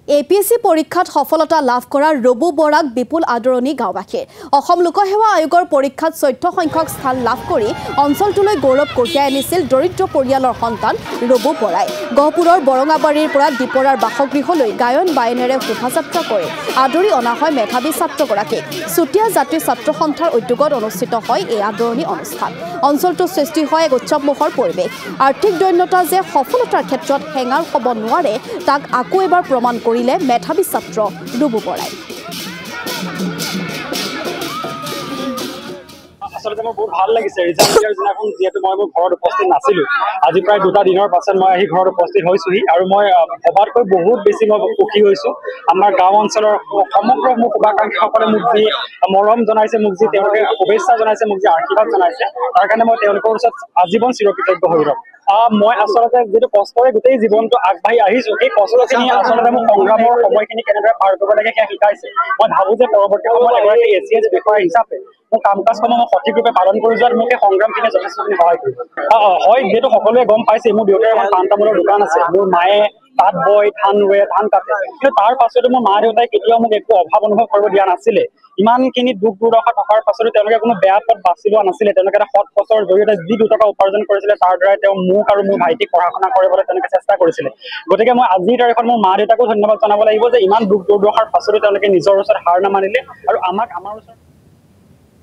APSC পৰীক্ষাত সফলতা লাভ কৰা ৰবু বৰাক বিপুল আদৰণি গাঁওবাসীৰ অসম লোকসেৱা আয়োগৰ পৰীক্ষাত 14 সংখ্যক স্থান লাভ কৰি অঞ্চলটোলৈ গৌৰৱ কঢ়িয়াই আনিছিল দৰিদ্ৰ পৰিয়ালৰ সন্তান ৰবু বৰাই গহপুৰৰ বৰঙাবাৰীৰ পৰা দীপৰাৰ বাসগৃহলৈ গায়ন বায়নেৰে শোভাযাত্ৰা কৰি আদৰি অনা হয় মেধাৱী ছাত্ৰগৰাকীক চুতীয়া জাতি ছাত্ৰ সন্থাৰ উদ্যোগত অনুষ্ঠিত হয় এই আদৰণি অনুষ্ঠান অঞ্চলটো সৃষ্টি হয় এক উৎসৱমুখৰ পৰিৱেশ আৰ্থিক দৈন্যতা যে সফলতাৰ ক্ষেত্ৰত হেঙাৰ হ'ব নোৱাৰে তাক আকৌ এবাৰ প্ৰমাণ কৰিলে মেধাৱী ছাত্ৰ ৰবু বৰাই আসলে মোৰ বহুত ভাল লাগিছে ৰিজাল্ট দিয়াৰ দিনাখন যেহেতু মই মোৰ ঘৰত উপস্থিত নাছিলো আজি প্ৰায় 2টা দিনৰ পাছত মই আহি ঘৰত উপস্থিত হৈছোহি আৰু মই ভবাতকৈ বহুত বেছি মই সুখী হৈছো আমাৰ গাঁও অঞ্চলৰ সমগ্ৰ মোৰ শুভাকাংক্ষীসকলে মোক যি মৰম জনাইছে মোক যি তেওঁলোকে শুভেচ্ছা জনাইছে মোক যি আশীৰ্বাদ জনাইছে তাৰ কাৰণে মই তেওঁলোকৰ ওচৰত আজীৱন চিৰকৃতজ্ঞ হৈ ৰম মই আচলতে যেটো কষ্টৰে গোটেই জীৱনটো আগবাঢ়ি আহিছো এই কষ্টখিনি আচলতে মোক সংগ্ৰামৰ সময়খিনি কেনেদৰে পাৰ কৰিব লাগে সেয়া শিকাইছে মই ভাবো যে পৰৱৰ্তী সময়ত এগৰাকী এছিএছ বিষয়া হিচাপে মোৰ কাম কাজসমূহ মই সঠিক ৰূপে পালন কৰি যোৱাত মোক এই সংগ্ৰামখিনি যথেষ্টখিনি সহায় কৰিব হয় যিহেতু সকলোৱে গম পাইছে মোৰ দেউতাৰ এখন পাণ তামোলৰ দোকান আছে মোৰ মায়ে তাঁত বয় ধান ৰুৱে ধান কাটে কিন্তু তাৰ পাছতো মোৰ মা দেউতাই কেতিয়াও মোক একো অভাৱ অনুভৱ কৰিব দিয়া নাছিলে ইমানখিনি দুখ দুৰ্দশা থকাৰ পাছতো তেওঁলোকে কোনো বেয়া পথ বাছি লোৱা নাছিলে তেওঁলোকে এটা সৎ পথৰ জৰিয়তে যি 2 টকা উপাৰ্জন কৰিছিলে তাৰ দ্বাৰা তেওঁ মোক আৰু মোৰ ভাইটিক পঢ়া শুনা কৰিবলৈ তেওঁলোকে চেষ্টা কৰিছিলে গতিকে মই আজিৰ তাৰিখত মোৰ মা দেউতাকো ধন্যবাদ জনাব লাগিব যে ইমান দুখ দুৰ্দশাৰ পাছতো তেওঁলোকে নিজৰ ওচৰত হাৰ নামানিলে আৰু আমাক আমাৰ ওচৰত